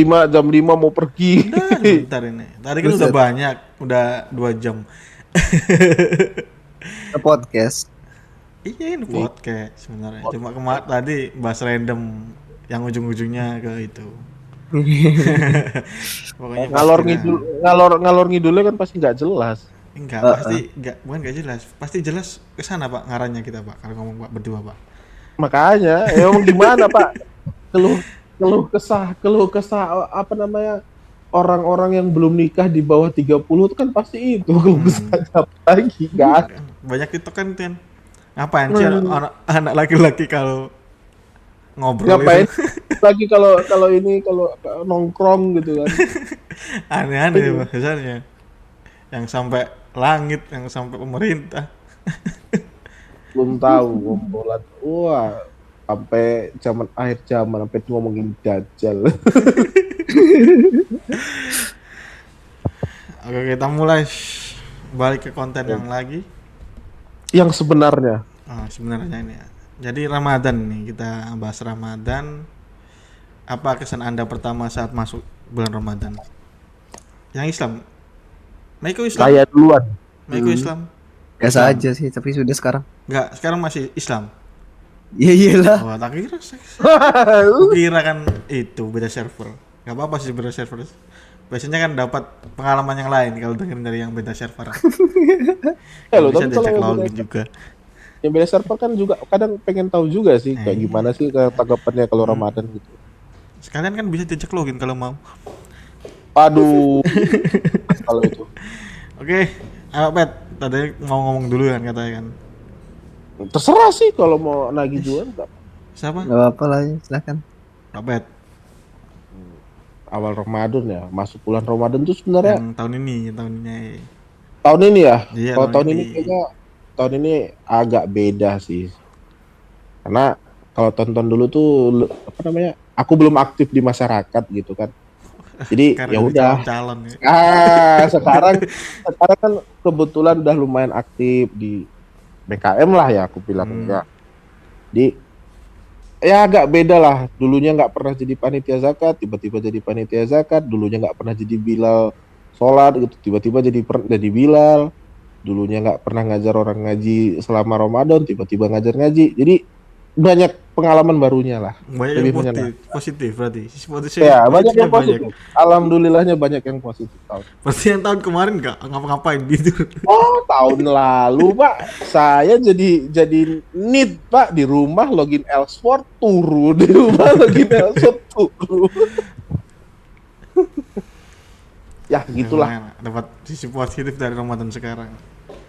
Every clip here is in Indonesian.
jam 5 mau pergi. Udah bentar ini. Tadi kan udah banyak, udah 2 jam. Podcast. Iya ini podcast sebenarnya. Cuma tadi bahas random yang ujung-ujungnya ke itu. Pokoknya ngalor ngidulnya kan pasti nggak jelas. Enggak, pasti enggak, bukan enggak jelas. Pasti jelas ke sana, Pak, ngarahnya kita, Pak. Kalau ngomong Pak berdua, Pak. Makanya, emang gimana, Pak? Keluh kesah apa namanya? Orang-orang yang belum nikah di bawah 30 itu kan pasti itu keluh kesah apa lagi, enggak. Banyak itu kan, Ten. Ngapain sih anak laki-laki kalau ngobrol Ngapain itu? lagi kalau nongkrong gitu kan. Aneh-aneh bahasanya. Yang sampai langit, yang sampai pemerintah. Belum tahu ngompolan. Wah, sampai akhir zaman sampai ngomongin dajjal. Oke, kita mulai balik ke konten yang lagi. Yang sebenarnya. Sebenarnya ini ya. Jadi Ramadan nih, kita bahas Ramadan. Apa kesan Anda pertama saat masuk bulan Ramadan? Yang Islam? Maiko Islam? Saya duluan. Maiko Islam? Biasa aja sih, tapi sudah sekarang. Enggak, sekarang masih Islam. Iya iyalah. Oh, tak kira kan itu beda server. Enggak apa-apa sih beda server. Biasanya kan dapat pengalaman yang lain kalau dengerin dari yang beda server. Bisa diajak login juga. Yang beda server kan juga kadang pengen tahu juga sih kayak gimana sih tanggapannya kalau Ramadan gitu. Sekalian kan bisa diajak login kalau mau. Aduh. Kalau itu. Oke, ayo Pet. Tadi mau ngomong dulu kan katanya kan. Terserah sih kalau mau nagih jual enggak. Siapa? Enggak apa-apa lah, silakan. Pet. Awal Ramadan ya, masuk bulan Ramadan tuh sebenarnya tahun ini. Tahun ini ya? Iya, kalau tahun ini kayaknya tahun ini agak beda sih. Karena kalau tonton dulu tuh apa namanya? Aku belum aktif di masyarakat gitu kan. Jadi ya udah. Sekarang kan kebetulan udah lumayan aktif di BKM lah ya aku bilang enggak. Di ya agak beda lah. Dulunya nggak pernah jadi panitia zakat, tiba-tiba jadi panitia zakat. Dulunya nggak pernah jadi bilal sholat gitu, tiba-tiba jadi bilal. Dulunya nggak pernah ngajar orang ngaji selama Ramadan, tiba-tiba ngajar ngaji. Jadi banyak pengalaman barunya lah. Banyak lebih yang positif berarti. Ya, banyak yang positif. Alhamdulillahnya banyak yang positif. Pasti yang tahun kemarin nggak ngapa-ngapain gitu. Oh, tahun lalu Pak, saya jadi nit Pak di rumah login Elseworld turun di rumah login Elseworld turun. Ya gitulah. Dapat sisi positif dari Ramadan sekarang.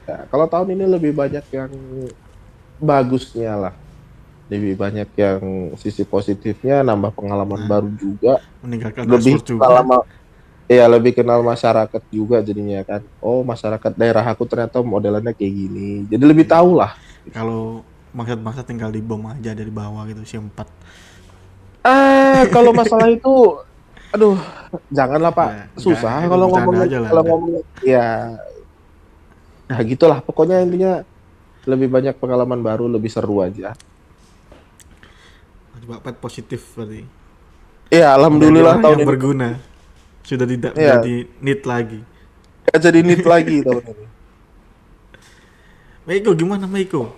Ya, kalau tahun ini lebih banyak yang bagusnya lah. Lebih banyak yang sisi positifnya, nambah pengalaman baru juga. Meninggalkan lebih juga. Lebih kenal masyarakat juga jadinya kan. Oh, masyarakat daerah aku ternyata modelannya kayak gini. Jadi lebih tahu lah. Kalau maksud tinggal di bom aja dari bawah gitu si 4. Kalau masalah itu aduh, janganlah Pak. Susah kalau ngomong ya. Nah, gitulah. Pokoknya intinya lebih banyak pengalaman baru, lebih seru aja. Coba Pet positif berarti. Iya, alhamdulillah tahun yang berguna. Sudah tidak jadi need lagi. Tidak jadi need lagi tahun ini. Maiko gimana Maiko?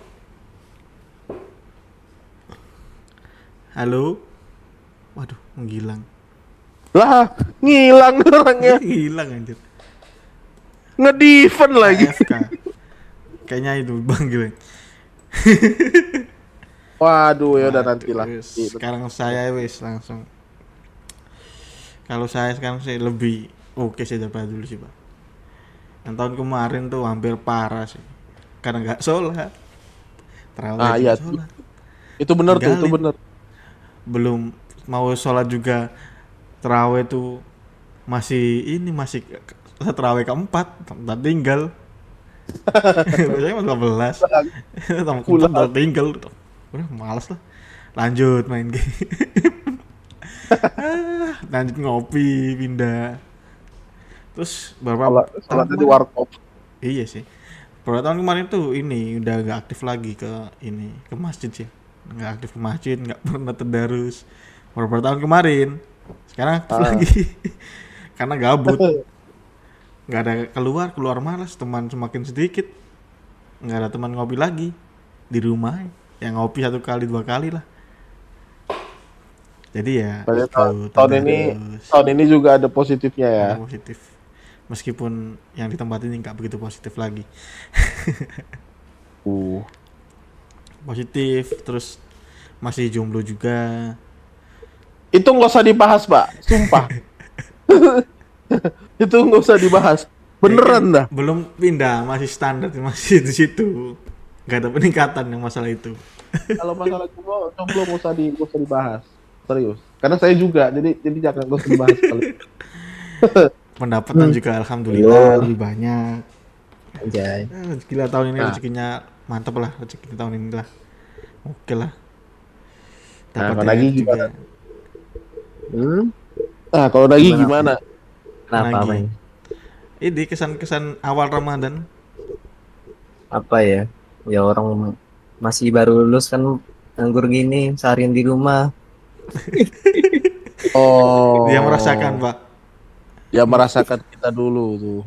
Halo? Waduh, menghilang. Lah, ngilang orangnya. Hilang anjir. Nge-defend lagi. AFK. Kayaknya itu Bang gue. Waduh, ya udah nantilah. Sekarang saya langsung. Kalau saya sekarang sih lebih oke sih daripada dulu sih Pak. Yang tahun kemarin tuh hampir parah sih. Karena nggak sholat. Terawih iya. sholat. Itu benar tuh, itu benar. Belum mau sholat juga terawih tuh masih terawih keempat, tak tinggal. Biasanya 12. Tak tinggal. Udah malas lah. Lanjut main game. Lanjut ngopi, pindah. Terus beberapa tahun di warkop. Iya sih. Beberapa tahun kemarin tuh ini udah gak aktif lagi ke masjid sih. Gak aktif ke masjid, gak pernah tadarus. Beberapa tahun kemarin Sekarang aktif lagi. Karena gabut. Nggak ada keluar malas, teman semakin sedikit. Nggak ada teman ngopi lagi di rumah. Yang ngopi 1 kali 2 kali lah. Jadi ya itu tahun ini juga ada positifnya ya. ada positif. Meskipun yang di tempat ini nggak begitu positif lagi. Positif, terus masih jomblo juga. Itu nggak usah dibahas, Pak. Sumpah. Itu nggak usah dibahas. Beneran dah. Belum pindah, masih standar, masih di situ. Nggak ada peningkatan yang masalah itu. Kalau masalah jomblo nggak usah dibahas. Serius. Karena saya juga, jadi jangan nggak usah dibahas. Pendapatan juga alhamdulillah lebih banyak. Anjay. Gila tahun ini rezekinya mantap lah, rezeki tahun ini lah. Oke lah. Nah, kalau THR lagi juga. gimana? Kalau lagi gimana? Kenapa, Lagi. Bang? Ini kesan-kesan awal Ramadan. Apa ya? Ya orang masih baru lulus kan nganggur gini, seharian di rumah. Oh. Dia merasakan, Pak, Ya merasakan kita dulu tuh.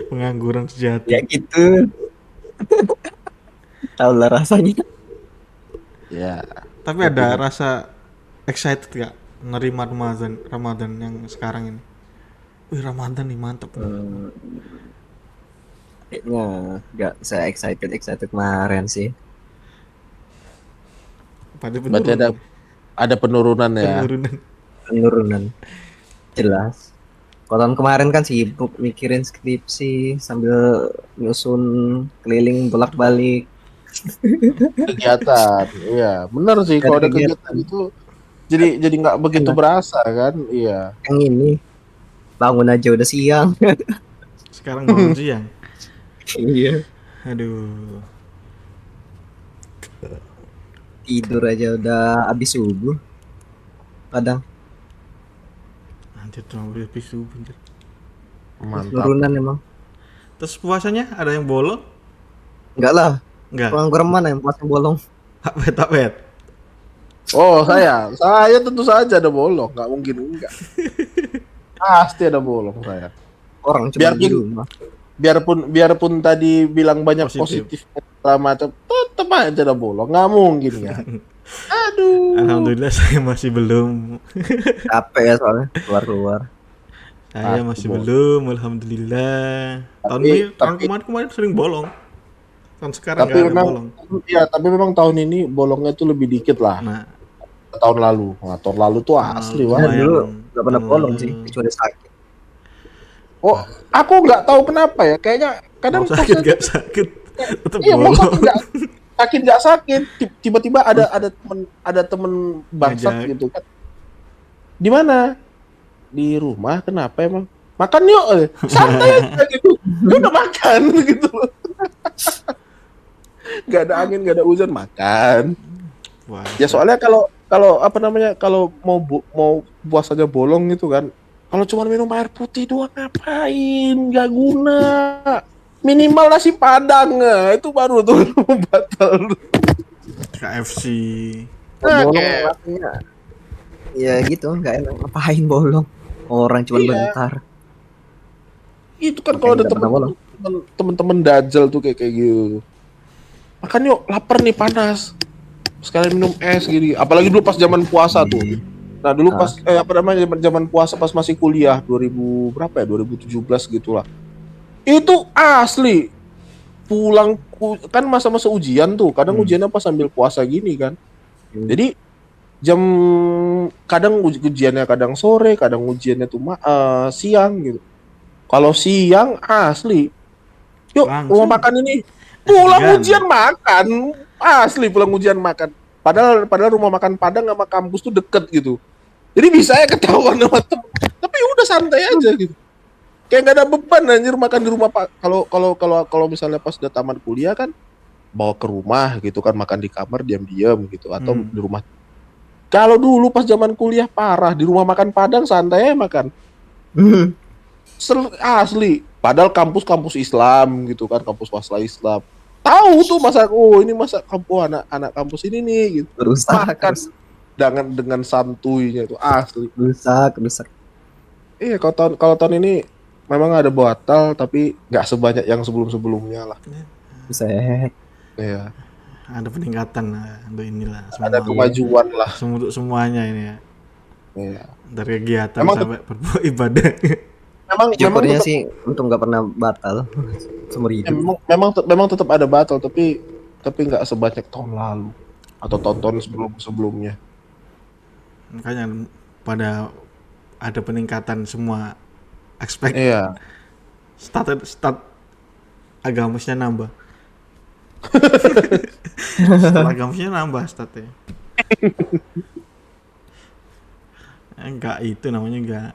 pengangguran sejati. Ya gitu. Tahu lah rasanya. Ya. Tapi ada rasa excited gak nerima Ramadan yang sekarang ini? Wih, Ramadan nih mantep. Kayaknya nggak saya excited kemarin sih. Berarti ada penurunan ya. Penurunan jelas. Kalau tahun kemarin kan sibuk mikirin skripsi sambil nyusun keliling bolak-balik. Kegiatan. Iya, benar sih kalau ada kegiatan itu jadi nggak begitu berasa kan? Iya. Yang ini bangun aja udah siang. Sekarang bangun siang. Iya. Aduh. Tidur aja udah habis subuh. Kadang Anjir, tuh habis subuh. Mantap. penurunan emang. Terus puasanya ada yang bolong? Enggak lah. Enggak. Pengangguran mana yang puasa bolong? Tak wet. Oh, saya tentu saja ada bolong, nggak mungkin enggak. Pasti ada bolong saya. Orang cuma di rumah. Biarpun tadi bilang banyak Positif. segala macam, tetap aja ada bolong, nggak mungkin ya. Aduh. Alhamdulillah saya masih belum. Capek ya soalnya keluar. Saya masih belum, alhamdulillah. Tahun kemarin sering bolong. Tahun sekarang Tapi nggak ada memang, bolong. ya tapi memang tahun ini bolongnya tuh lebih dikit lah. Nah, Tahun lalu tuh asli wah. Nah, dulu nggak pernah bolong sih, kecuali sakit. Oh, aku nggak tahu kenapa ya. Kayaknya kadang mau sakit nggak sakit, tetap iya, mau bolong. sakit nggak sakit. Tiba-tiba ada temen bangsat Ngajak. gitu kan. Di mana? Di rumah. Kenapa emang? Makan yuk, santai aja gitu. Lu udah makan gitu loh. Gak ada angin, gak ada hujan, makan. Wah, Ya soalnya kalau apa namanya, kalau mau puasanya bolong gitu kan, kalau cuma minum air putih doang ngapain? Gak guna. Minimal nasi padang, itu baru tuh batal. KFC. Bolong rasanya. Ya gitu, nggak enak. Ngapain bolong? Orang cuma bentar. Itu kan kalau ada Makanya nggak pernah bolong. temen-temen dajal tuh kayak gitu. Makan yuk, lapar nih, panas. Sekalian minum es gini. Apalagi dulu pas zaman puasa tuh. Nah dulu pas apa namanya zaman puasa pas masih kuliah 2000 berapa ya 2017 gitulah. Itu asli pulang kan masa-masa ujian tuh. Kadang ujiannya pas sambil puasa gini kan. Jadi kadang ujiannya kadang sore, kadang ujiannya tuh siang gitu. Kalau siang asli, yuk Langsung. rumah makan ini. Pulang Jangan. ujian makan, asli pulang ujian makan. Padahal rumah makan Padang sama kampus tuh deket gitu. Jadi bisa ya ketahuan sama temen. Tapi udah santai aja gitu. Kayak gak ada beban anjir makan di rumah Pak. Kalau misalnya pas udah tamat kuliah kan bawa ke rumah gitu kan, makan di kamar diam-diam gitu atau di rumah. Kalau dulu pas zaman kuliah parah, di rumah makan Padang santai aja makan. Asli. Padahal kampus Islam gitu kan, kampus swasta Islam. Tahu tuh masa ini masa kampus anak kampus ini nih gitu. Berusaha Makan. dengan santuinya itu asli. Rusak. Iya, kalau tahun ini memang ada batal tapi nggak sebanyak yang sebelum-sebelumnya lah. Buset. Iya, Ada peningkatan untuk inilah ada semua. kemajuan lah. Untuk semuanya ini ya. Iya. Dari kegiatan Memang sampai berbuat ibadah. memang Syukurnya tetap, sih untung nggak pernah batal seumur ya, hidup. memang tetap ada batal tapi nggak sebanyak tahun lalu atau tahun-tahun sebelumnya. Makanya pada ada peningkatan semua aspek. Iya. Stat agamisnya nambah. Agamisnya nambah statnya. Enggak, itu namanya enggak.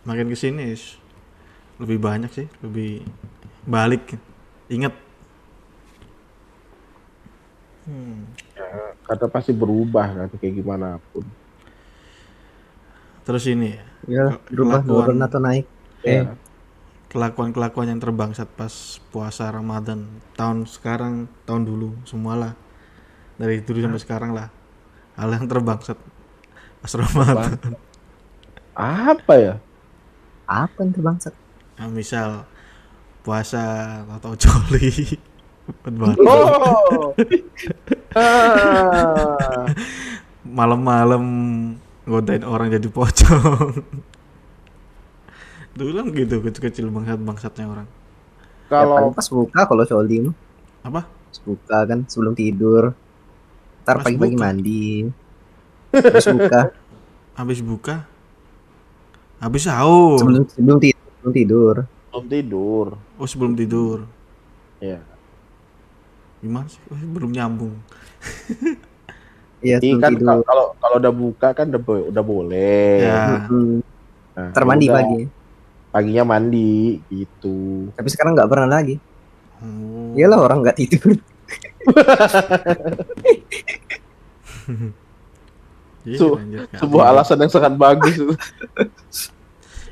Makin kesini lebih banyak sih, lebih balik. Ingat. Karena pasti berubah kan kayak gimana pun. Terus ini ya, Ya berubah turun atau naik. Iya. kelakuan yang terbangsat pas puasa Ramadan tahun sekarang, tahun dulu, semualah dari dulu sampai sekarang lah, hal yang terbangsat pas Ramadan. Apa ya? Apa yang terbangsat? Nah, misal puasa atau coli buat Oh. Ah. malam-malam godain orang jadi pocong. Dulu kan gitu, kecil-kecil bangsatnya orang. Ya Kalau paling pas buka kalau Sholdi mah. Apa? Pas buka kan sebelum tidur. Ntar Pas pagi-pagi buka? mandi. Terus buka Habis buka? Habis sahur? sebelum tidur. belum tidur. Oh, sebelum tidur. Ya. Gimana sih? Oh, belum nyambung. Iya Ini sebelum kan tidur. kalau udah buka kan udah boleh. Ya. Nah, Ntar mandi udah, pagi. paginya mandi gitu. Tapi sekarang nggak pernah lagi. Oh. Iyalah orang nggak tidur. Iya, Su- anjir, nggak Sebuah tidur. alasan yang sangat bagus itu.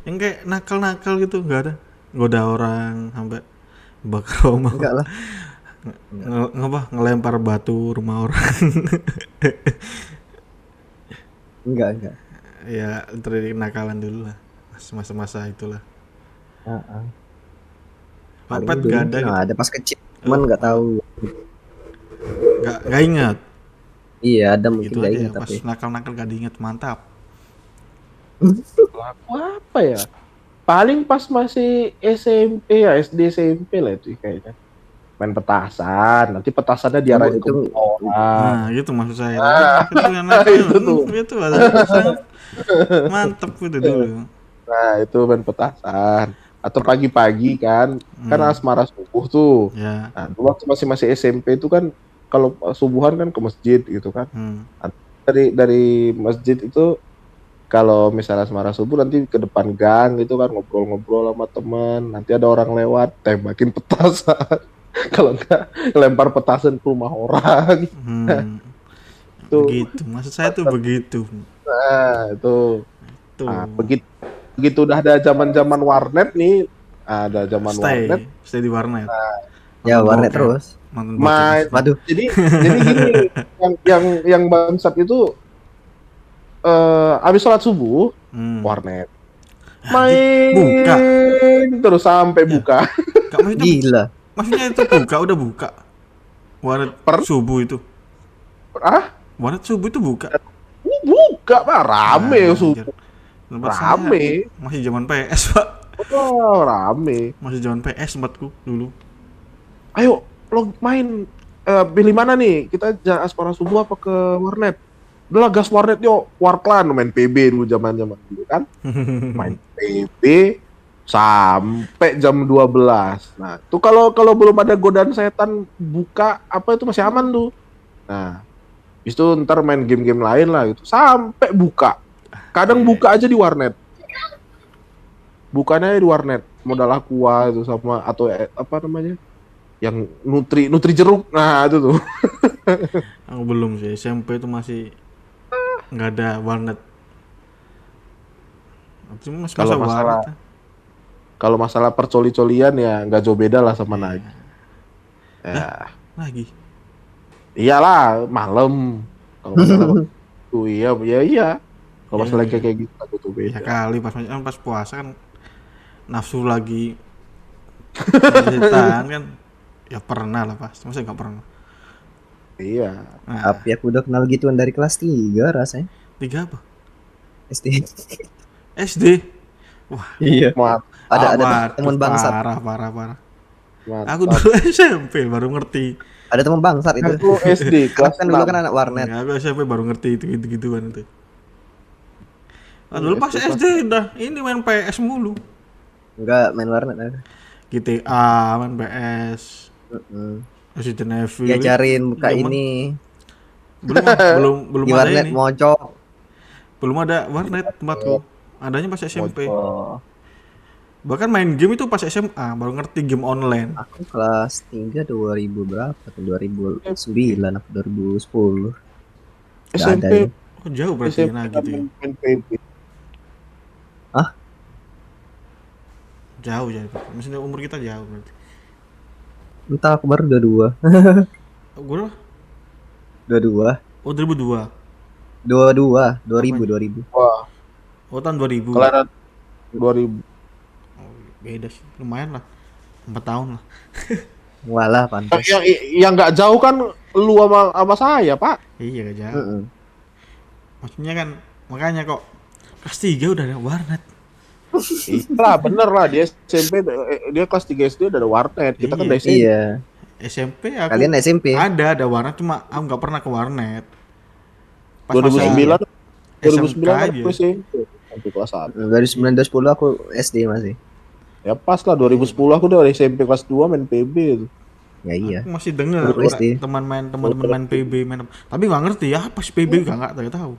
Yang kayak nakal-nakal gitu nggak ada. Goda orang sampai bakar rumah. Enggak lah. Ngelempar batu rumah orang. Enggak. Ya terjadi nakalan dulu lah, masa-masa itulah. Heeh. Pak Paling Pet dulu nggak ada mungkin gitu. ada pas kecil. Cuman nggak tahu. Nggak ingat Iya ada mungkin gitu nggak aja. ingat Pas tapi. nakal-nakal gak diingat, mantap. Aku apa ya? Paling pas masih SMP ya, SD SMP lah itu kayaknya. Main petasan, nanti petasannya diarahin ke Itu- orang. Nah gitu maksud saya. Ah, Itu yang nakal. itu tuh. Itu ada sangat mantap itu dulu. Nah, itu main petasan. Atau pagi-pagi kan asmara subuh tuh. Ya. Nah, dulu waktu masih SMP itu kan kalau subuhan kan ke masjid gitu kan. Dari masjid itu kalau misalnya asmara subuh nanti ke depan gang gitu kan ngobrol-ngobrol sama teman. Nanti ada orang lewat tembakin petasan. Kalau enggak lempar petasan ke rumah orang. Tuh. Begitu. Maksud saya tuh begitu. Nah, itu. Tuh. Nah, begitu udah ada zaman-zaman warnet nih, ada zaman warnet. Stay di warnet. Ya Nonton warnet bokep. terus. Nonton Main. bokep. Waduh. Jadi gini, yang bangsat itu abis sholat subuh warnet. Main Buka. terus sampai buka. Gak, Gila. maksudnya itu buka, udah buka. Warnet subuh itu. Ah, Warnet subuh itu buka. buka Pak, rame Nah, subuh. anjir. Tempat saya Rame. masih zaman PS, Pak. Oh, rame. Masih zaman PS tempatku dulu. Ayo lo main, pilih mana nih? Kita aspara subuh apa ke warnet? Udah lah gas warnet yuk, Warklan main PB dulu zaman-zaman dulu kan. Main PB sampai jam 12. Nah, tuh kalau belum ada godaan setan buka apa itu masih aman tuh. Nah, itu ntar main game-game lain lah gitu sampai buka. Kadang buka aja di warnet. Bukannya di warnet, modal aqua itu sama atau apa namanya? Yang nutri jeruk. Nah, itu tuh. Aku belum sih, SMP itu masih nggak ada warnet. Cuma masih Kalau masa masalah warnet. Kalau masalah percoli-colian ya nggak jauh beda lah sama Nagi. Ya, Lagi. iyalah malam. Kalau masalah Oh iya, iya. Kalau Iya, masalah iya. kayak gitu aku tuh Ya beda. kali pas puasa kan nafsu lagi setan kan, ya pernah lah pasti, masa nggak pernah. Iya. Nah, Tapi aku udah kenal gituan dari kelas 3 rasanya. 3 apa? SD. SD. Wah, Iya. Mat- Ada waduh, teman bangsat. parah. Aku Mantap. dulu SMP baru ngerti. Ada teman bangsat itu. Aku SD Aku kelas kan dulu 6. kan anak warnet. Aku SMP baru ngerti itu gitu-gituan itu. Dulu pas SD kelas SD udah ini main PS mulu. Enggak main warnet aku. GTA, main PS, Mm-mm. Resident Evil. Diajarin buka Zaman ini belum belum di ada warnet ini. mojok. Belum ada warnet tempatku. Adanya pas SMP. Oh, Bahkan main game itu pas SMA baru ngerti game online. aku kelas 3 2000 berapa tuh? 2009 apa 2010. Enggak ada SMP ya. Oh, jauh berarti SMP nah kan gitu ya. main PB. Ah, Jauh ya. Maksudnya umur kita jauh berarti. entah aku baru 22. Oh, gue 22. oh 2002. 22, 2000, Apanya? 2000. Wah, Oh tahun 2000. kelahiran 2000. Oh, beda sih. Lumayan lah. 4 tahun lah. Walah, pantas. Yang nggak jauh kan lu sama saya, Pak. Iya gak jauh. Heeh. Maksudnya kan makanya kok kelas 3 udah ada warnet. Lah bener lah dia SMP dia kelas 3 SD udah ada warnet. Kita kan Iya. dari SMP. Iya. SMP aku Kalian SMP. ada warnet cuma aku nggak pernah ke warnet. Pas 2009 masa 2009 kan aja. aku SMP sampai kelas 1. Dari 9 2010 aku SD masih. Ya pas lah 2010 aku udah dari SMP kelas 2 main PB itu. Ya iya. Aku masih denger Baru SD. teman-teman main PB main apa. Tapi nggak ngerti ya apa sih PB nggak tahu.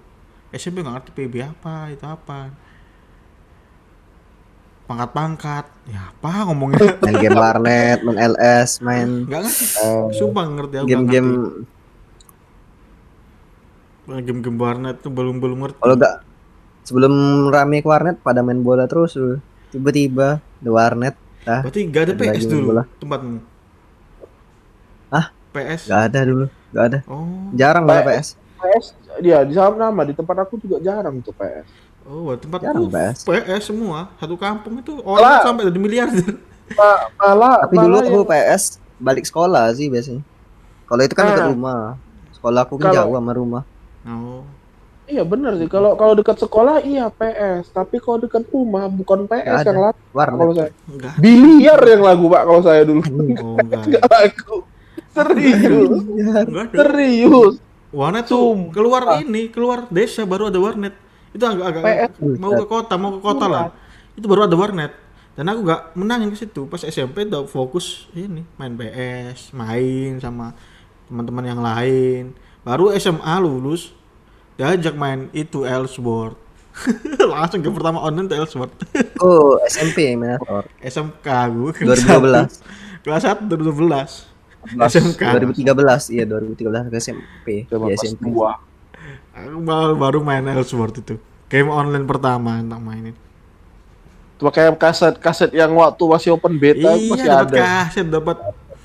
SMP nggak ngerti PB apa itu apa. Pangkat-pangkat ya apa ngomongnya Main game warnet, main LS, main nggak ngerti. Sumpah nggak ngerti aku nggak game-game. ngerti. Game-game warnet tuh belum ngerti. Kalau enggak sebelum rame ke warnet pada main bola terus tuh. Tiba-tiba di warnet. Nah, Berarti nggak ada ada PS lagi main dulu bola. tempatmu? Hah? PS? Enggak ada dulu. Enggak ada. Oh. Jarang malah PS. PS dia di sama di tempat aku juga jarang tuh PS. Oh, tempatku Jarang PS. PS semua. Satu kampung itu orang Lah. sampai jadi miliarder. Malah Tapi dulu malah aku PS balik sekolah sih biasanya. Kalau itu kan dekat Ah. rumah. Sekolah aku kan Kalau- jauh sama rumah. Oh. iya bener sih kalau dekat sekolah iya PS, tapi kalau dekat rumah bukan PS Nggak ada. yang lagu Warnet. kalau saya. Enggak. Biliar yang lagu Pak kalau saya dulu. Oh, enggak. Enggak lagu. Serius. Enggak ada. Serius. Warnet tuh keluar desa baru ada warnet. Itu agak PS. mau ke kota lah. Itu baru ada warnet. Dan aku gak menangin ke situ. Pas SMP udah fokus ini main PS, main sama teman-teman yang lain. Baru SMA lulus diajak main itu Elsword. Langsung ke pertama online tuh Elsword. Oh, SMP Minator. SMK gue 2012. kelas 1 2012. SMK. 2013. Iya, 2013 ke SMP. Coba Iya, pas SMP. 2. Aku baru main Elsword itu. Game online pertama untuk mainin. Cuma kayak kaset yang waktu masih open beta masih Iya, dapat ada. kaset, dapat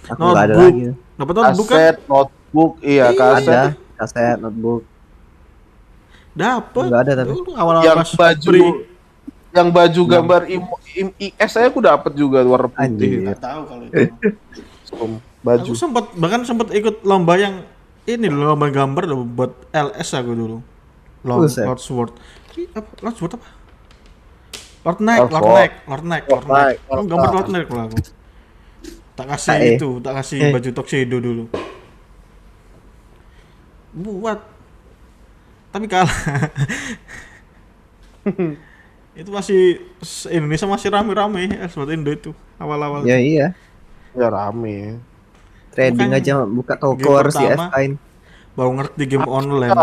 Aku nggak ada notebook. lagi. Dapat notebook kan? Kaset, notebook, iya Iya. kaset. Ada kaset, notebook. Dapat. Nggak ada tapi. Dulu awal-awal Yang pas baju pre. yang baju gambar IS saya aku dapat juga warna putih. Anjir. Nggak tahu kalau itu. Baju. Aku bahkan sempat ikut lomba yang ini loh, lomba gambar loh, buat LS aku dulu. Buset. Lord Sword. Lord Sword apa? Lord Knight. Knight. Knight. Oh, gambar Lord Knight kalau aku. Tak kasih Eh. itu, tak kasih baju tuxedo dulu. Buat. Tapi kalah. Itu masih Indonesia masih rame-rame buat Indo itu awal-awal. Ya iya. Ya rame. Trading Makanya aja buka toko game harus di pertama, F-Line. baru ngerti game online.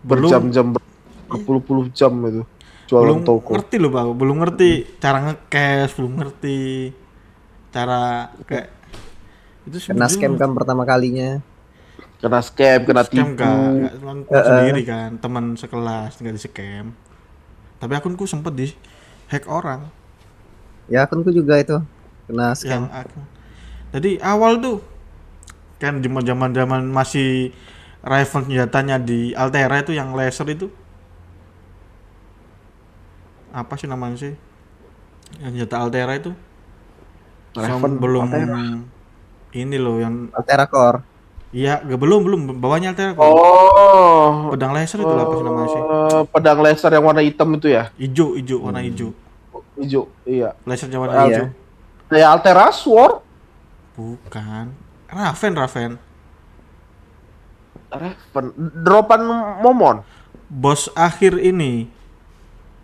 Belum Berjam-jam berpuluh-puluh jam itu jualan belum toko. ngerti loh Bang, belum ngerti cara nge-cash, belum ngerti cara kayak itu Kena scam kan pertama kalinya. Kena scam, kena scam tipu. enggak sendiri kan, teman sekelas nggak di scam. Tapi akunku sempet di hack orang Ya akunku juga itu kena yang scam. akun. Jadi awal tuh kan zaman masih Raven senjatanya di Altera itu yang laser itu apa sih namanya sih? Yang senjata Altera itu Raven belum Altera. ini loh yang Altera Core. iya gak belum bawahnya Altera kok. Oh, Pedang laser itu apa sih namanya sih? pedang laser yang warna hitam itu ya? Ijo warna ijo. Hijau, iya. Lasernya warna Al- ijo. Iya. Kayak Altera Sword. Bukan. Raven. Raven. Dropan Momon. Bos akhir ini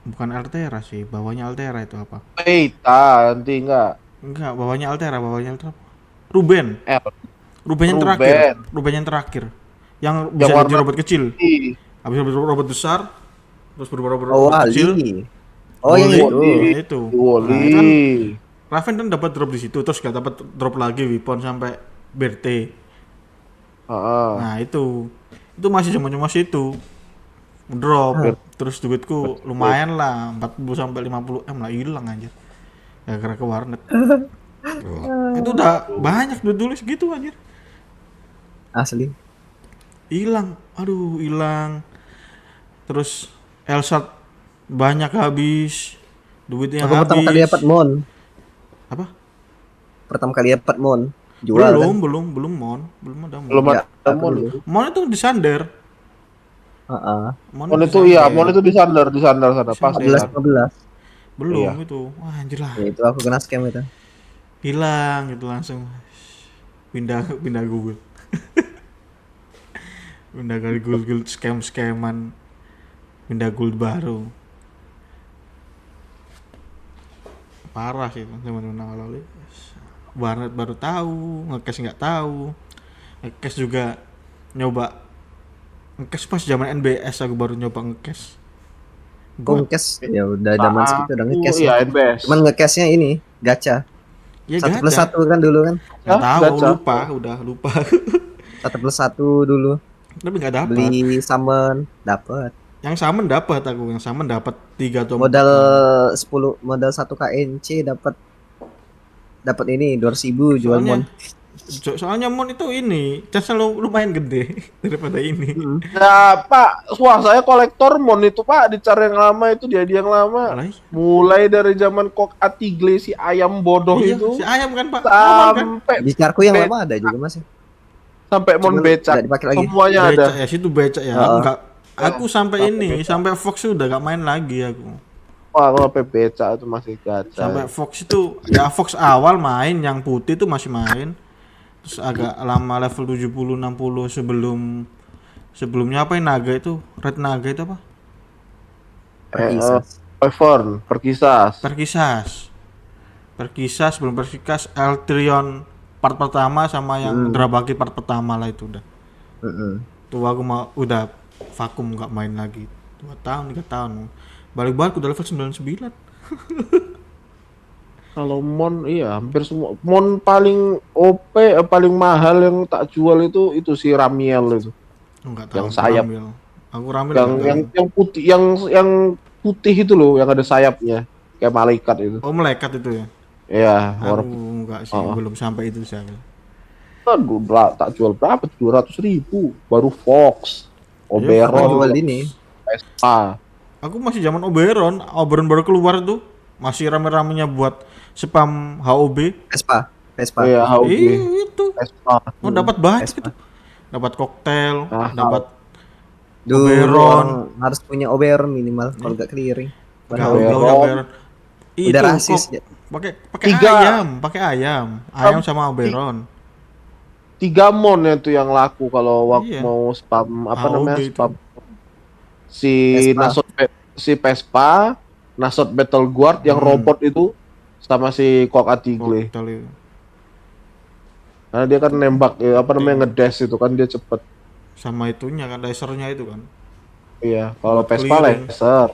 bukan Altera sih, bawahnya Altera itu apa? Beta, nanti enggak. Enggak, bawahnya Altera apa? Ruben. L. Ruben yang terakhir. Ruben. Ruben yang terakhir. Yang Yang bisa jadi warna robot kecil. putih. Habis robot besar, terus berubah robot, Oh, robot kecil. Wali. Oh, yang Wally. itu. Nah, itu. Wally. Nah, itu kan Raven kan dapat drop di situ, terus gak dapat drop lagi weapon sampai BRT. Heeh. Nah, itu masih masih itu. Drop. Terus duitku lumayan lah, 40 sampai 50 M lah hilang aja. Gara-gara ke warnet. Itu udah banyak duit dulu segitu anjir. Asli. Hilang. Aduh, hilang. Terus Elsat banyak habis. Duitnya Aku habis. pertama kali dapat Mon. Apa? Pertama kali dapat Mon. Jual kan? Belum Mon. Belum ada Mon. Belum Ya, ada aku Mon. dulu. Mon itu di Sander. Heeh. Mon Mon di itu Sander. iya, Mon itu di sandar sana pas ya. 14 15. Belum Iya. itu. Wah, anjir lah. Ya itu aku kena scam itu. Hilang gitu langsung. Pindah Google. Pindah kali Google scam-scaman. Pindah gold baru. Parah sih teman-teman awal-awal. Warnet baru tahu, ngecash nggak tahu. Ngecash juga nyoba ngecash pas zaman NBS aku baru nyoba ngecash. Oh, ngekes ya udah zaman segitu udah ngekes Iya, ya. NBS. Cuman ngekesnya ini gacha. Ya 1+1 kan dulu kan. Nggak Hah? tahu, Gacha? udah lupa. 1+1 dulu. Tapi nggak dapat. Beli summon dapat. Yang samen dapat 3 atau 4. Modal 10 modal 1 KNC dapat ini 200.000 jual Soalnya Mon. soalnya Mon itu ini casnya lumayan gede daripada ini. Ya Pak, wah saya kolektor Mon itu Pak, dicari yang lama itu dia yang lama. Lah, iya. Mulai dari zaman Kok Atigle si ayam bodoh Iya, itu si ayam kan Pak. Aman kan? sampai Di carku yang Be- lama ada juga Mas. sampai Mon Cuman becak nggak dipakai lagi. semuanya ada. Becak ya, situ becak ya. Aku Heeh. enggak aku sampai ini, sampai Fox udah gak main lagi aku. Wah, kalau sampai becak itu masih gacha. Sampai Fox itu ya Fox awal main yang putih itu masih main. Terus agak lama level 70 60 sebelumnya apa yang Naga itu? Red Naga itu apa? Perkisas. Wyvern, Perkisas. Perkisas sebelum Perkisas Eltrion part pertama sama yang Drabaki part pertama lah itu udah. Heeh. Tuh aku mau udah vakum nggak main lagi 2 tahun 3 tahun balik udah level 99. Kalau Mon iya hampir semua. Mon paling OP paling mahal yang tak jual itu si Ramiel itu. Nggak tahu Yang sayap. aku Ramil Yang putih yang putih itu loh yang ada sayapnya kayak malaikat itu. oh melekat itu ya. Iya, Aku warna enggak sih, belum sampai itu sih aku. aduh, tak jual berapa? 200.000 baru Fox, Aku Oberon, jual ini. Vespa. Aku masih zaman Oberon baru keluar tuh. Masih rame-ramenya buat spam HOB. Vespa. Iya, HOG, Itu. Vespa. Oh, dapat banyak Vespa. itu. Dapat koktail, Ah, dapat Dulu Oberon. orang harus punya Oberon minimal kalau nggak clearing. gaul Oberon. Oberon. Udah Itu rasis kok ya. pakai Tiga. ayam sama Oberon. 3 mon itu yang laku kalau waktu Iya. mau spam apa HOG namanya itu. spam si Vespa. si Vespa, Nasot Battle Guard yang robot itu sama si Kok Atigle. Koktail itu. Karena dia kan nembak ya, apa namanya ngedash itu kan dia cepet. Sama itunya kan lasernya itu kan. Iya, kalau Buat Vespa clearing. laser.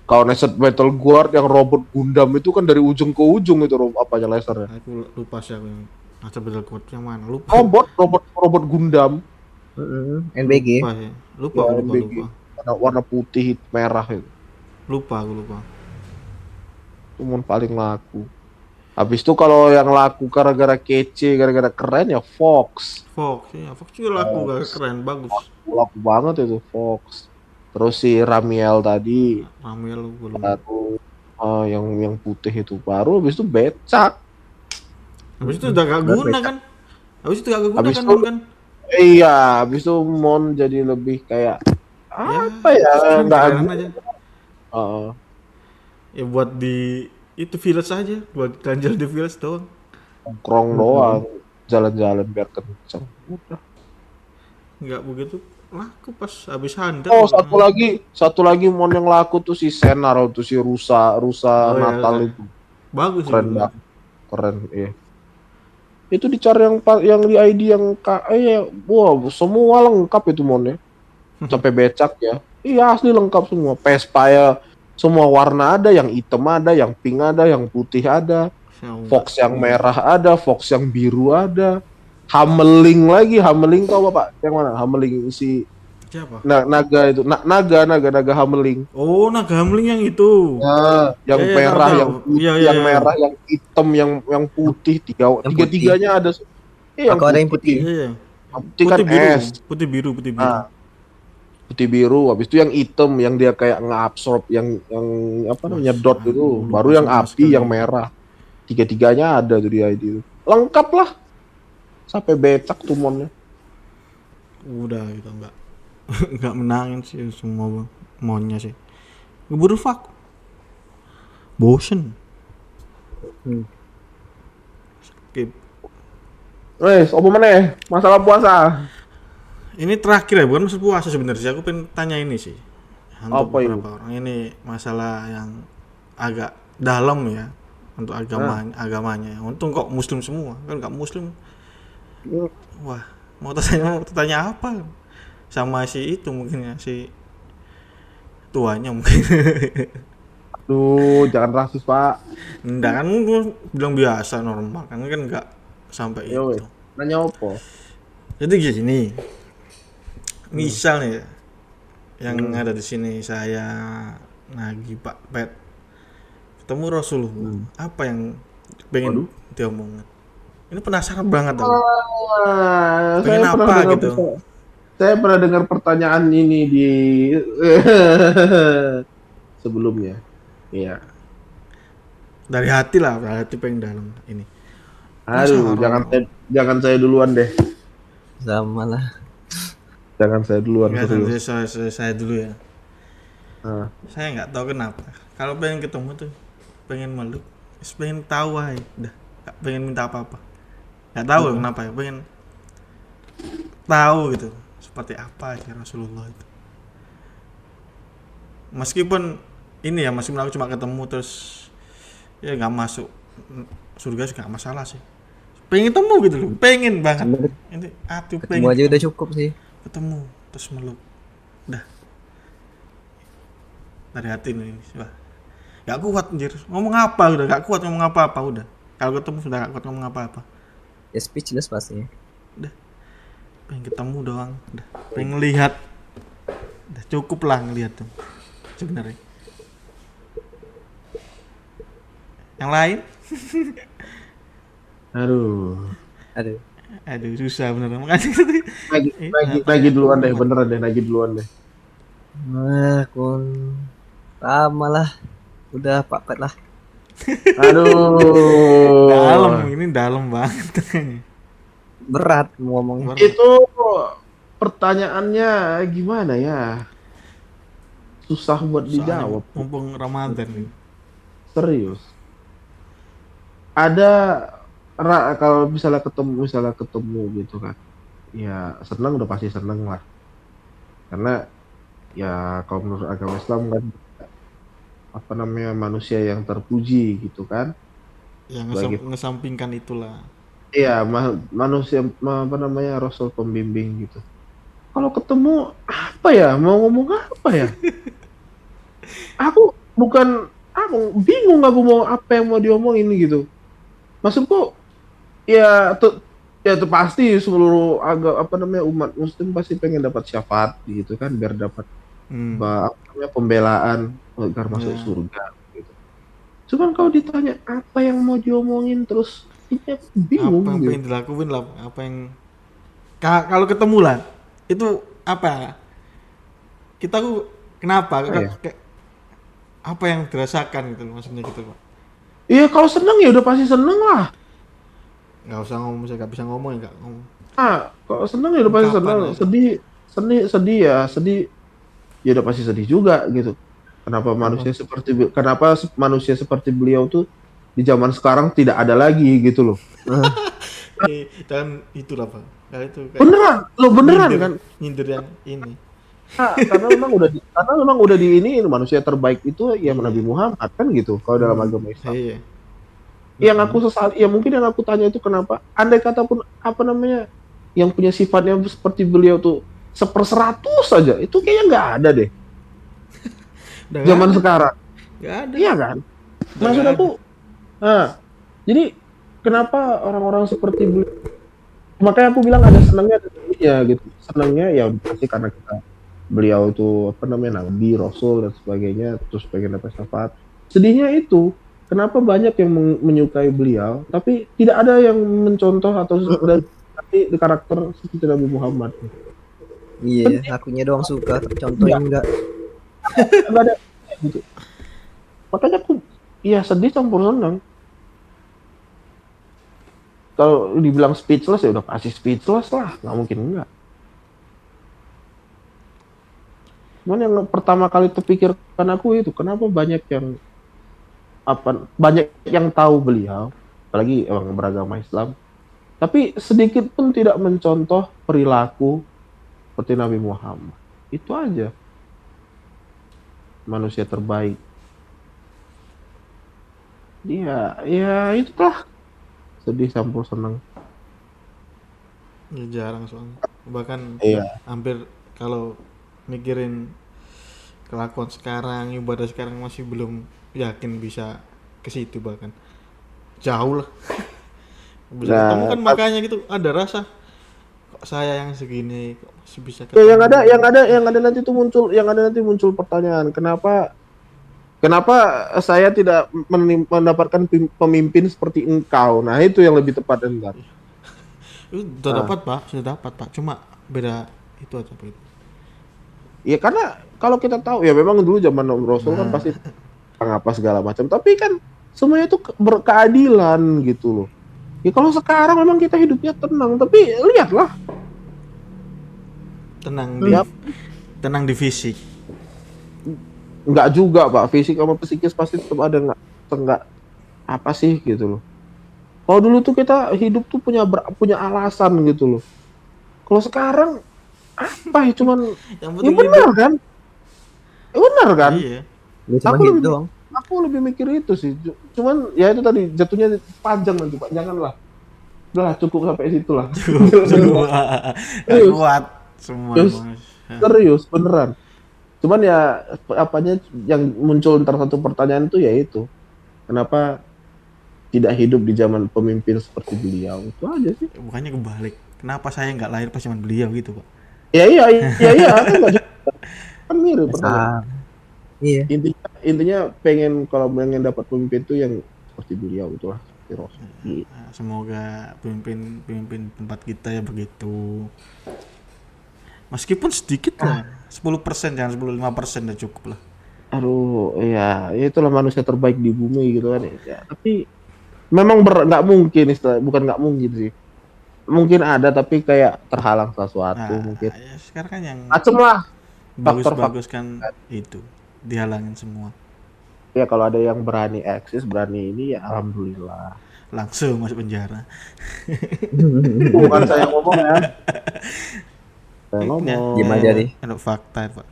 Kalau Nasot Battle Guard yang robot Gundam itu kan dari ujung ke ujung itu apanya lasernya. Aku lupa sih aku yang Master Battle Code yang mana lupa. Robot Gundam NBG. Lupa ya. Lupa, Ya, aku NBG. lupa. warna putih merah itu. Lupa aku lupa. Itu mon paling laku. Habis itu kalau yang laku gara-gara kece, gara-gara keren ya Fox. Fox juga laku gak keren, bagus. Laku banget itu Fox. Terus si Ramiel tadi Ramel belum. baru yang putih itu baru, habis itu becak. Habis itu udah gak guna kan? Habis itu gak guna Habis kan, itu kan? iya, habis itu Mon jadi lebih kayak apa ya? Nggak Keren aja. Heeh. Ya buat di itu village aja, buat ganjel di village doang. Nongkrong doang, jalan-jalan biar kenceng. Udah. Nggak begitu laku pas habis handal. Oh, satu lagi Mon yang laku tuh si Senaro tuh si rusa Oh, Natal ya. itu. Bagus Keren itu. banget. Keren, iya. Itu dicari yang di ID yang wah, semua lengkap itu Mon ya. Sampai becak ya. Iya, asli lengkap semua. Vespa ya, semua warna ada, yang hitam ada, yang pink ada, yang putih ada. Fox yang merah ada, Fox yang biru ada. Hameling lagi, Hameling tau Bapak? Yang mana? Hameling si Siapa? naga itu, naga Hameling. Oh, naga hamling yang itu. Nah, yang Ya, merah, tahu. yang putih, Iya, yang iya. merah, yang hitam, yang putih, tiga-tiganya ada. Aku ada yang putih. Iya, iya. Putih kan es. Putih biru. Nah, putih biru, habis itu yang hitam yang dia kayak ngabsorb yang apa namanya dot itu, lupa baru yang sama api, sekali. yang merah. Tiga-tiganya ada tuh di ID itu. Lengkap lah. Sampai becak tuh Monnya. Udah gitu nggak menangin sih semua monnya sih. Ngeburu fuck. Bosen. Skip. Wes, apa meneh? Masalah puasa. Ini terakhir ya, bukan masalah puasa sebenarnya sih. Aku pengen tanya ini sih. Untuk Apa itu? beberapa orang. Ini masalah yang agak dalam ya. Untuk agamanya. Untung kok muslim semua. Kan nggak muslim. Wah, mau tanya apa? Sama si itu mungkin ya, si tuanya mungkin. Aduh, jangan rasis, Pak. Enggak kan gua bilang biasa normal kan nggak sampai Yo, itu. nanya apa? Jadi gini. Misal nih yang ada di sini saya Nagi Pak Pet ketemu Rasulullah, apa yang pengen diomongin? Ini penasaran banget aku. Pengen Saya pernah apa dengar gitu? Saya pernah dengar pertanyaan ini di sebelumnya. Iya. Dari hati lah, dari hati pengen dalam ini. Aduh, jangan saya duluan deh. Sama lah. Jangan saya duluan Enggak, serius. saya dulu ya. Nah, Saya nggak tahu kenapa. Kalau pengen ketemu tuh, pengen meluk, pengen tahu aja, udah, nggak pengen minta apa-apa. Nggak tahu kenapa ya, pengen tahu gitu, seperti apa sih Rasulullah itu. Meskipun ini ya, meskipun aku cuma ketemu terus ya nggak masuk surga sih nggak masalah sih. Pengen ketemu gitu loh, pengen banget. Ini hati Ketemu pengen aja udah cukup sih. ketemu terus meluk, udah dari hati nih, wah nggak kuat anjir ngomong apa, udah nggak kuat ngomong apa udah, kalau ketemu sudah nggak kuat ngomong apa Ya speechless pasti. udah pengen ketemu doang, udah pengen lihat, udah cukup lah ngelihat tuh sebenarnya. Yang lain Aduh. susah bener makanya Nagi duluan deh, beneran deh, Nagi duluan deh. Kun lama lah. Udah Pak Pet lah. Aduh. ini dalam banget kayaknya. Berat ngomong. Itu pertanyaannya gimana ya? Susah buat dijawab. Mumpung Ramadan nih. Serius. Ada kalau misalnya ketemu gitu kan. Ya senang, udah pasti senang lah. Karena ya kalau menurut agama Islam kan apa namanya manusia yang terpuji gitu kan. Yang ngesampingkan itulah. Iya, manusia apa namanya Rasul pembimbing gitu. Kalau ketemu apa ya? Mau ngomong apa ya? Aku bingung aku mau apa yang mau diomongin gitu. Maksudku ya tuh pasti seluruh umat muslim pasti pengen dapat syafaat gitu kan, biar dapat apa namanya pembelaan agar masuk surga gitu. Cuman kalau ditanya apa yang mau diomongin terus ini aku bingung Apa yang gitu. pengen dilakuin lah, apa yang kalau ketemu lah itu apa kita tuh kenapa Apa ya? apa yang dirasakan gitu loh, maksudnya gitu Pak. Iya kalau seneng ya udah pasti seneng lah. Nggak usah ngomong, saya nggak bisa ngomong ya nggak ngomong. Kalau seneng ya udah pasti Ungkapan seneng. aja. Sedih, sedih ya sedih ya udah pasti sedih juga gitu. Kenapa manusia seperti beliau tuh di zaman sekarang tidak ada lagi gitu loh. Dan itulah Pak. Nah, itu kayak Beneran, lo beneran nyindir, kan? nyindir yang ini. Karena memang udah di ini manusia terbaik itu ya Nabi Iya. Muhammad kan gitu kalau dalam agama Islam. Iya. Yang aku sesal, ya mungkin yang aku tanya itu kenapa andai kata pun apa namanya yang punya sifatnya seperti beliau tuh 1/100 saja itu kayaknya nggak ada deh Udah nggak zaman ada. sekarang. Nggak ada. Iya kan? Udah Maksud nggak aku, ada. nah, jadi kenapa orang-orang seperti beliau? Makanya aku bilang ada senangnya ada sedihnya gitu. Senangnya ya pasti karena beliau itu apa namanya nabi, rasul dan sebagainya, terus pengen dapat syafaat. Sedihnya itu kenapa banyak yang menyukai beliau, tapi tidak ada yang mencontoh atau dari karakter seperti Nabi Muhammad. Iya, akunya doang suka, contohin enggak. Enggak ada gitu. Makanya aku ya sedih campur senang. Kalau dibilang speechless ya udah pasti speechless lah, nggak mungkin enggak. Cuman yang pertama kali terpikirkan aku itu kenapa banyak yang tahu beliau, apalagi orang beragama Islam, tapi sedikit pun tidak mencontoh perilaku seperti Nabi Muhammad. Itu aja manusia terbaik. Dia ya itulah sedih campur senang. Ya, jarang soalnya. Bahkan Iya. hampir kalau mikirin kelakuan sekarang, ibadah sekarang masih belum yakin bisa ke situ, bahkan jauh lah. Bisa ketemu Nah, kan, makanya gitu ada rasa kok saya yang segini kok masih bisa ya, ketemu. yang ada nanti muncul pertanyaan, kenapa saya tidak mendapatkan pemimpin seperti engkau? Nah, itu yang lebih tepat entar. Sudah dapat Pak, sudah dapat Pak, cuma beda itu aja Pak. Ya karena kalau kita tahu ya memang dulu zaman Rasul kan pasti apa segala macam, tapi kan semuanya itu berkeadilan gitu loh. Ya kalau sekarang memang kita hidupnya tenang, tapi lihatlah tenang di fisik. nggak juga Pak, fisik sama psikis pasti tetap ada nggak apa sih gitu loh. Kalau dulu tuh kita hidup tuh punya alasan gitu loh. Kalau sekarang apa ya cuman Yang ya penting benar hidup. kan? Ya benar kan? Iya. Lu cuma Aku hidup lebih doang. aku lebih mikir itu sih. Cuman ya itu tadi jatuhnya panjang nanti Pak. Janganlah. Udahlah cukup sampai situ lah. Gak Serius, kuat semua serius, Mas. serius beneran. Cuman ya apanya yang muncul ntar satu pertanyaan tuh ya itu. Kenapa tidak hidup di zaman pemimpin seperti beliau? Itu aja sih. Bukannya kebalik, kenapa saya nggak lahir pas zaman beliau gitu Pak. Iya kan nggak juga. Kan mirip pertanyaan. Ah, iya. Intinya kalau pengen dapat pemimpin tuh yang seperti beliau itulah seperti Rasul. Nah, semoga pemimpin tempat kita ya begitu. Meskipun sedikit lah, 10%, jangan 5% udah cukup lah. Aduh, ya itulah manusia terbaik di bumi gitu kan ya. Tapi memang nggak mungkin bukan nggak mungkin sih. Mungkin ada tapi kayak terhalang sesuatu Nah, mungkin. ya sekarang kan yang Macem lah bagus-bagus faktor-faktor. kan itu dihalangin semua. Ya kalau ada yang berani eksis, berani ini ya alhamdulillah. Langsung masuk penjara. Bukan saya yang ngomong ya. Saya Ya, ngomong. Diam aja nih. Itu fakta Pak.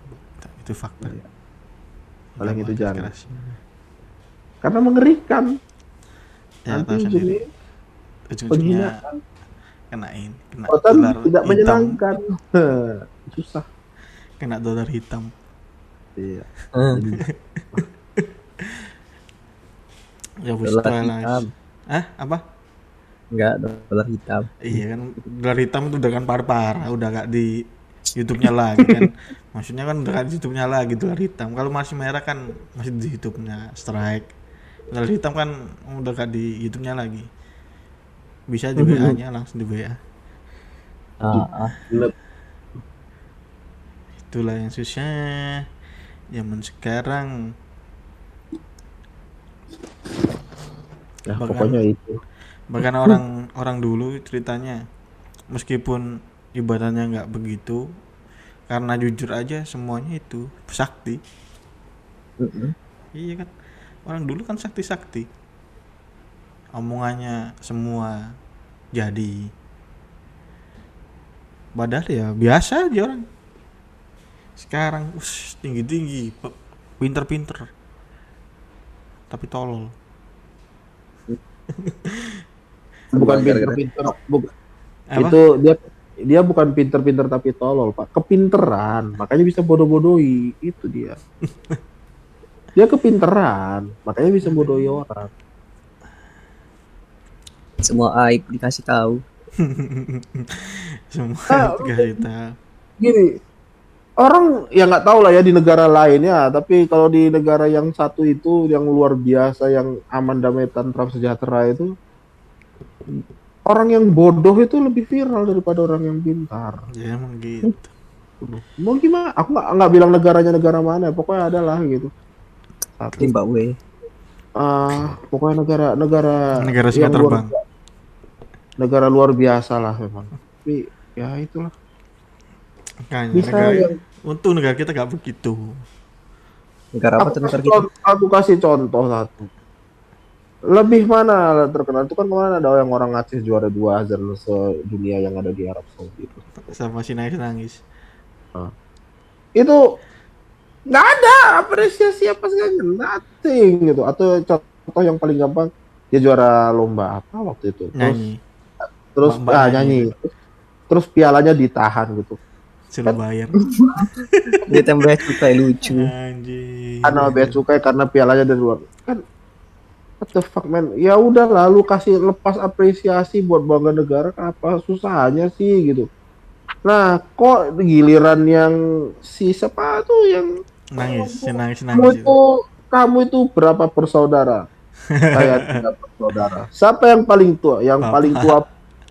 Itu fakta. Paling itu Nggak jangan. keras. Karena mengerikan. Ya, Nanti tahu sendiri. Ujung-ujungnya penghinaan. kena Perbuatan dolar tidak hitam. menyenangkan. Susah. Kena dolar hitam. Iya. Ya wis Dolar lah. hitam. Apa? Enggak, dolar hitam. Iya kan, dolar hitam itu udah kan parah-parah, udah gak di YouTube-nya lagi kan. Maksudnya kan udah gak di YouTube-nya lagi dolar hitam. Kalau masih merah kan masih di YouTube-nya strike. Sandal hitam kan udah gak dihitungnya lagi. Bisa di WA-nya langsung di WA. Bener. Itulah yang susah zaman sekarang. Ya, Bahkan pokoknya itu. bahkan orang dulu ceritanya meskipun ibadahnya nggak begitu, karena jujur aja semuanya itu sakti. Iya kan, orang dulu kan sakti omongannya semua jadi, padahal ya biasa aja orang. Sekarang tinggi pinter tapi tolol. Bukan Gara-gara pinter-pinter, Apa? itu dia bukan pinter-pinter tapi tolol, Pak. Kepinteran, makanya bisa bodoh-bodohi. Itu dia. Dia kepinteran, makanya bisa bodohi orang. semua aib dikasih tahu. Semua Ah, dikasih tahu. Gini, orang ya nggak tahu lah ya di negara lainnya, tapi kalau di negara yang satu itu yang luar biasa, yang aman, damai, tentram, sejahtera itu, orang yang bodoh itu lebih viral daripada orang yang pintar. Ya emang gitu. Mau gimana? Aku nggak bilang negaranya negara mana, pokoknya ada lah gitu. Satu. Zimbabwe. Pokoknya negara Singa yang terbang. negara luar biasa lah memang. Tapi ya itulah. Makanya Bisa negara, yang untuk negara kita gak begitu. Negara apa tuh negara kita? aku kasih contoh satu. Lebih mana terkenal itu kan kemarin ada yang orang Aceh juara 2 Hazard sedunia yang ada di Arab Saudi itu. Sama si nangis. Itu nggak ada apresiasi apa segala, nothing gitu. Atau contoh yang paling gampang, dia juara lomba apa waktu itu. Terus Mbak nyanyi. Terus pialanya ditahan gitu. Suruh bayar. Dia tambah cukai lucu. Anjing. Karena bea cukai, karena pialanya dari luar. Kan what the fuck man. Ya udah lalu kasih lepas apresiasi buat bangga negara, apa susahnya sih gitu. Nah, kok giliran yang si siapa tuh yang Nangis. kamu itu berapa bersaudara? Saya tidak bersaudara. Siapa yang paling tua? Yang Papa. paling tua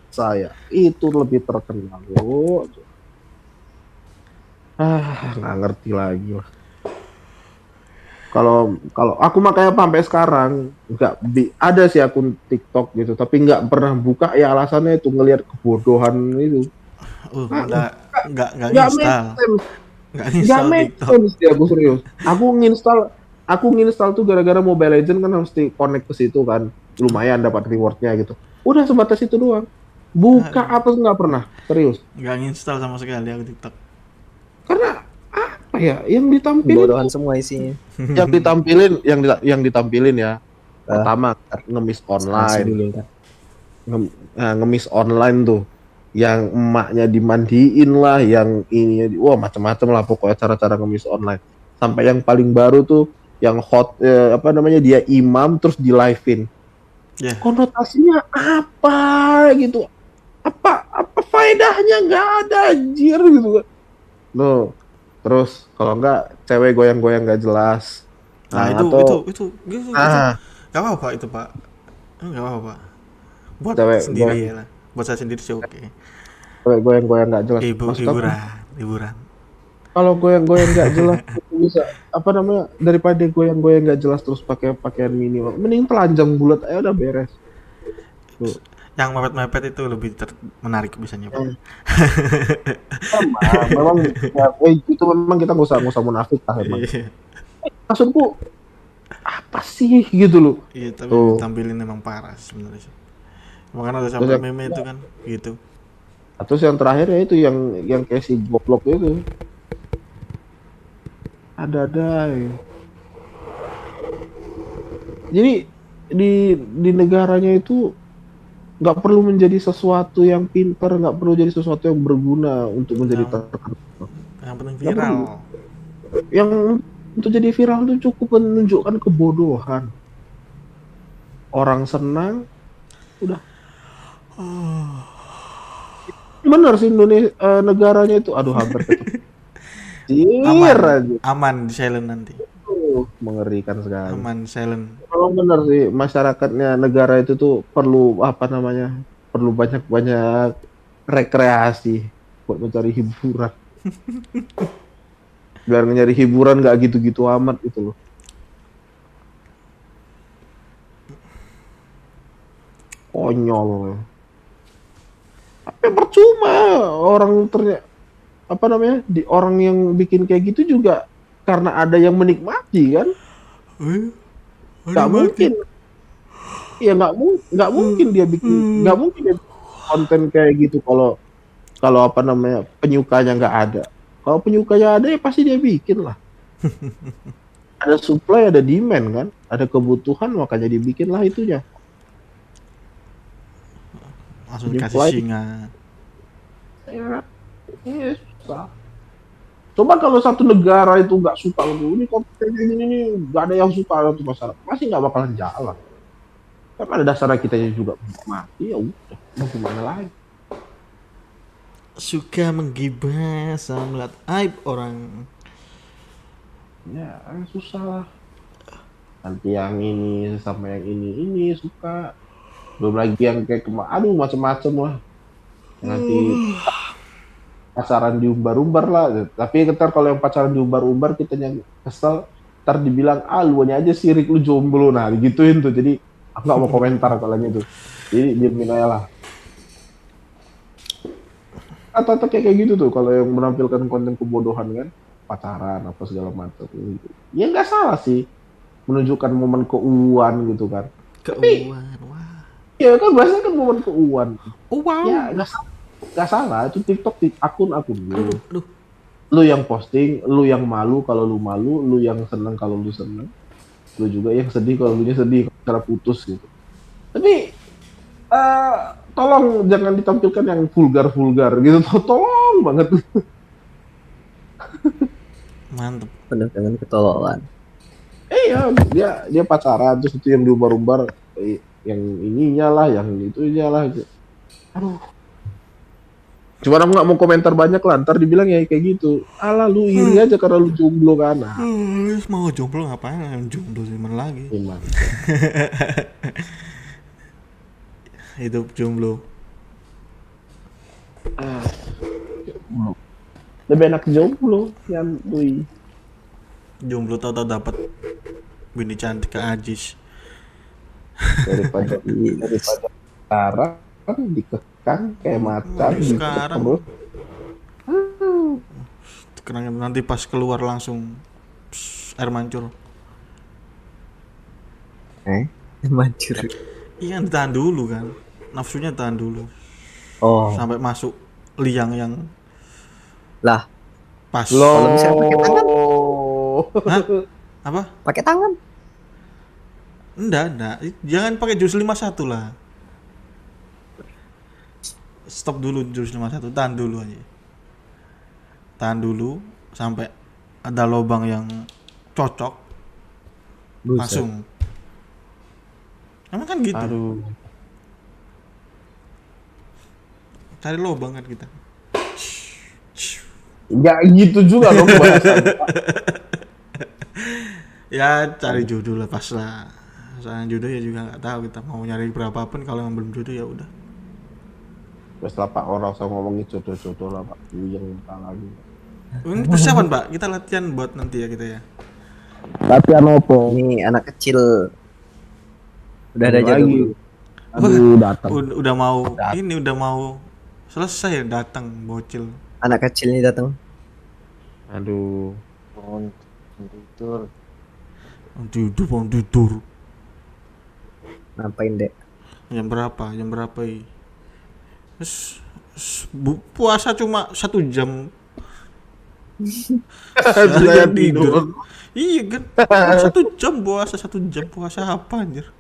saya. Itu lebih terkenal loh. Nggak ngerti lagi lah. Kalau aku makanya sampai sekarang nggak ada sih akun TikTok gitu, tapi nggak pernah buka ya, alasannya itu ngelihat kebodohan itu. Nggak Nggak install. Nggak make sense dia, aku serius. Aku nginstal tuh gara-gara Mobile Legends kan harus di connect ke situ kan, lumayan dapat rewardnya gitu. Udah sebatas itu doang. Buka apa nggak pernah, serius. Nggak nginstal sama sekali aku TikTok. Karena apa ya yang ditampilin? Bodohan semua isinya. Yang ditampilin ya. Pertama ngemis online. Dulu, kan? Ngemis online tuh. Yang emaknya dimandiin lah, yang ini, wah macam-macam lah pokoknya cara-cara ngemis online. Sampai yang paling baru tuh yang hot dia imam terus di live-in. Yeah. Konotasinya apa gitu? Apa faedahnya? Nggak ada anjir gitu. Loh. Terus kalau enggak cewek goyang-goyang nggak jelas. Itu nggak apa-apa itu Pak. Nggak apa-apa. Buat cewek sendiri ya lah. Buat saya sendiri sih oke. Cewek goyang-goyang nggak jelas. Hiburan. Kalau goyang-goyang nggak jelas itu bisa daripada goyang-goyang nggak jelas terus pakai pakaian minimal, mending telanjang bulat aja udah beres. Tuh. Yang mepet-mepet itu lebih menarik biasanya Pak. Memang ya, itu memang kita nggak usah munafik lah emang. Maksudku apa sih gitu loh. Iya, tapi tampilin emang parah sebenarnya sih. Makanya ada sampai meme itu kan gitu. Terus yang terakhir ya itu yang kayak si goblok itu. Ada ya. Jadi di negaranya itu nggak perlu menjadi sesuatu yang pintar, nggak perlu jadi sesuatu yang berguna untuk menjadi terkenal. Yang penting viral. Yang untuk jadi viral itu cukup menunjukkan kebodohan. Orang senang, udah. Bener sih Indonesia negaranya itu, aduh hampir ketemu. Aman di silent nanti. itu mengerikan sekali. Aman, silent. Kalau benar sih masyarakatnya negara itu tuh perlu apa namanya? Perlu banyak-banyak rekreasi buat mencari hiburan. Biar nyari hiburan nggak gitu-gitu amat gitu loh. Konyol. Tapi percuma orang ternyata apa namanya di orang yang bikin kayak gitu juga karena ada yang menikmati kan nggak mungkin ya nggak mungkin dia bikin nggak mungkin dia bikin konten kayak gitu kalau kalau apa namanya penyukanya nggak ada kalau penyukanya ada ya pasti dia bikin lah ada supply ada demand kan ada kebutuhan makanya dibikin lah itunya Langsung Jadi dikasih fly- singa. ya ya susah. Coba kalau satu negara itu nggak suka gitu, ini konten ini nggak ada yang suka untuk masyarakat, pasti nggak bakalan jalan. Kan pada dasarnya kita juga mati ya udah, mau gimana lagi? Suka menggibah sama melihat aib orang. Ya susah lah. Nanti yang ini sama yang ini suka. Belum lagi yang kayak aduh macem-macem lah. Nanti pacaran diumbar-umbar lah. Tapi ntar kalau yang pacaran diumbar-umbar kita yang kesel, ntar dibilang lu aja sirik lu jomblo, nah digituin tuh. Jadi aku nggak mau komentar kalau itu. Jadi diemin aja lah. Atau kayak gitu tuh kalau yang menampilkan konten kebodohan kan, pacaran apa segala macam. Ya nggak salah sih menunjukkan momen keuuan gitu kan. Keuangan. Wah. Ya kan biasanya kan momen keuuan. Wow. Ya nggak salah itu TikTok akun lu. Aduh. Lu yang posting, lu yang malu kalau lu malu, lu yang seneng kalau lu seneng, lu juga yang sedih kalau lu sedih cara putus gitu. Tapi tolong jangan ditampilkan yang vulgar gitu, tolong banget. Mantep. Penuh dengan ketololan. Iya, dia pacaran terus itu yang diumbar-umbar yang ininya lah, yang itunya lah. Aduh. Cuma aku nggak mau komentar banyak lah, ntar dibilang ya kayak gitu. Alah lu iri aja karena lu jomblo kan. Nah, Mau jomblo ngapain? Jomblo sih mana lagi? gimana? Hidup jomblo. Lebih enak jomblo yang Dui. Jomblo tau-tau dapat bini cantik ke Ajis. daripada sekarang kan dikekang kayak macan Sekarang. terus. Karena nanti pas keluar langsung air mancur. Mancur. Iya ditahan dulu kan. Nafsunya tahan dulu. Oh. Sampai masuk liang yang Lah, pas. Kalau misalnya pakai tangan? Hah? Apa? Pakai tangan. Enggak. Jangan pakai jurus 51 lah. Stop dulu jurus 51, tahan dulu aja. Tahan dulu sampai ada lubang yang cocok. Buset. Langsung. Emang kan gitu. Aduh. Cari lubang kan kita. Nggak gitu juga dong bahasanya. Ya cari jodoh lah pas lah. Soalnya jodoh ya juga nggak tahu kita mau nyari berapapun kalau yang belum jodoh ya udah. Terus lah Pak orang saya ngomongin jodoh-jodoh lah Pak yang minta lagi. Ini persiapan Pak, kita latihan buat nanti ya kita ya. Latihan opo? Ini anak kecil. Udah ada Lagi. jodoh. Aduh datang. Udah mau ini udah mau selesai ya datang bocil. Anak kecil ini datang. Aduh. Tidur. Ngapain, Dek? Jam berapa ya? Puasa cuma 1 jam. Saya tidur. Iya kan? 1 jam puasa, 1 jam puasa apa anjir?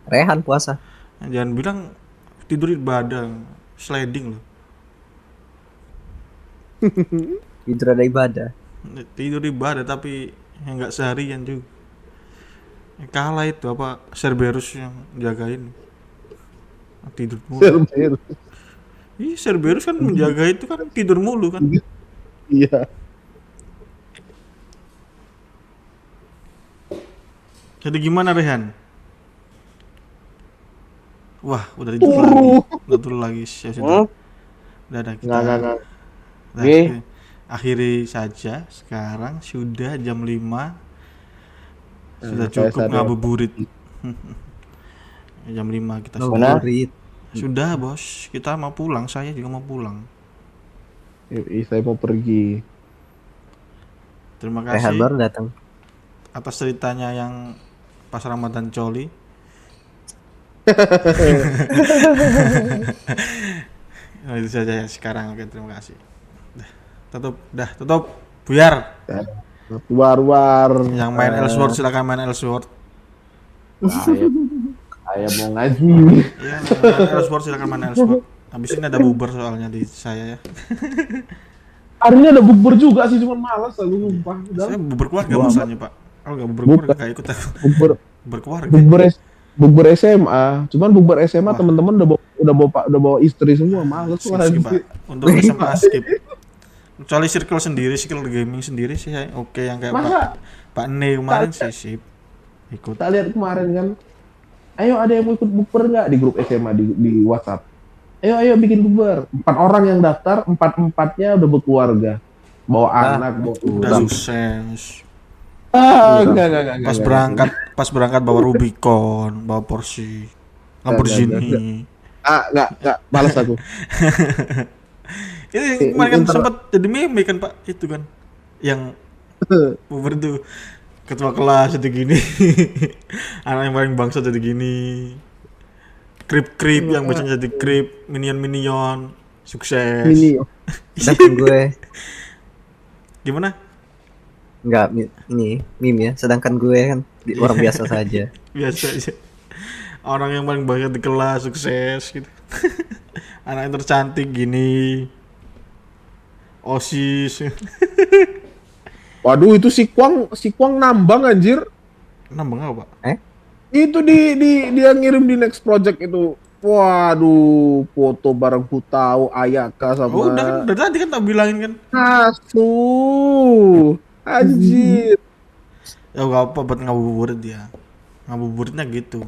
Rehan puasa. Jangan bilang tidur di badan, sliding loh. Tidur ada ibadah. Tidur di badan tapi enggak seharian juga. Kalah itu apa Cerberus yang jagain. Tidur mulu. Iya, Cerberus kan menjaga itu kan tidur mulu kan. Iya. Jadi gimana Rehan? Wah, udah tidur lagi. Udah tidur lagi. Ya sudah. Udah kita. Nggak. Nah, akhiri saja. Sekarang sudah jam 5. Sudah cukup ngabuburit. Jam 5 kita Ngabuburit. Sudah, Bos. Kita mau pulang. Saya juga mau pulang. Saya mau pergi. Terima Rehan kasih baru datang. atas ceritanya yang pas Ramadan Coli. Nah, itu saja ya sekarang. Oke, terima kasih. Tutup. Buyar. War. Yang main Ellsworth silakan main Ellsworth. Saya mau ngaji. Iya, main Ellsworth silakan main Ellsworth. Habis ini ada bubar soalnya di saya ya. Hari ini ada bubur juga sih, cuma malas aku sumpah. Saya bubur keluarga masalahnya, Pak. Kalau nggak bubur keluarga nggak ikut aku. Bubur keluarga. Bubur SMA, cuman bubur SMA teman-teman udah bawa istri semua, males Skip, Pak. Untuk SMA skip. Kecuali circle gaming sendiri sih oke, yang kayak Pak Ne kemarin sih sip. Ikut. Kita lihat kemarin kan. Ayo ada yang mau ikut bubur nggak di grup SMA di WhatsApp? Ayo bikin bubur. 4 orang yang daftar, 4-4-nya udah berkeluarga. Bawa anak, bawa udah sukses. Enggak. Pas berangkat bawa Rubicon, bawa Porsche, Lamborghini. Enggak, malas aku. Ini kemarin kan sempat jadi meme kan Pak, itu kan yang bubur tuh ketua kelas jadi gini, anak yang paling bangsa jadi gini, krip yang bacanya jadi krip, minion sukses. Sedangkan gue gimana? Enggak, ini meme ya. Sedangkan gue kan orang biasa saja. Biasa aja. Orang yang paling banyak di kelas sukses gitu. Anak yang tercantik gini. OSIS. Waduh, itu si Kwang nambang anjir. Nambang apa, Pak? Itu dia ngirim di next project itu. Waduh, foto bareng Hutau, Ayaka sama. Oh, udah tadi kan tak bilangin kan. Anjir. Ya gak apa buat ngabuburit dia. Ngabuburitnya gitu.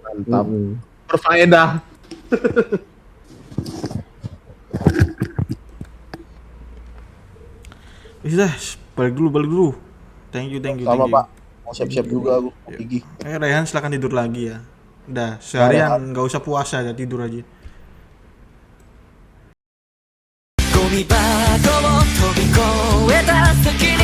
Mantap. Berfaedah. Sudah, balik dulu. Thank you. Sama Pak. Mau siap-siap juga aku gigi. Rehan silakan tidur lagi ya. Udah, seharian nggak usah puasa ya, tidur aja. ゴミ箱を飛び越えた先に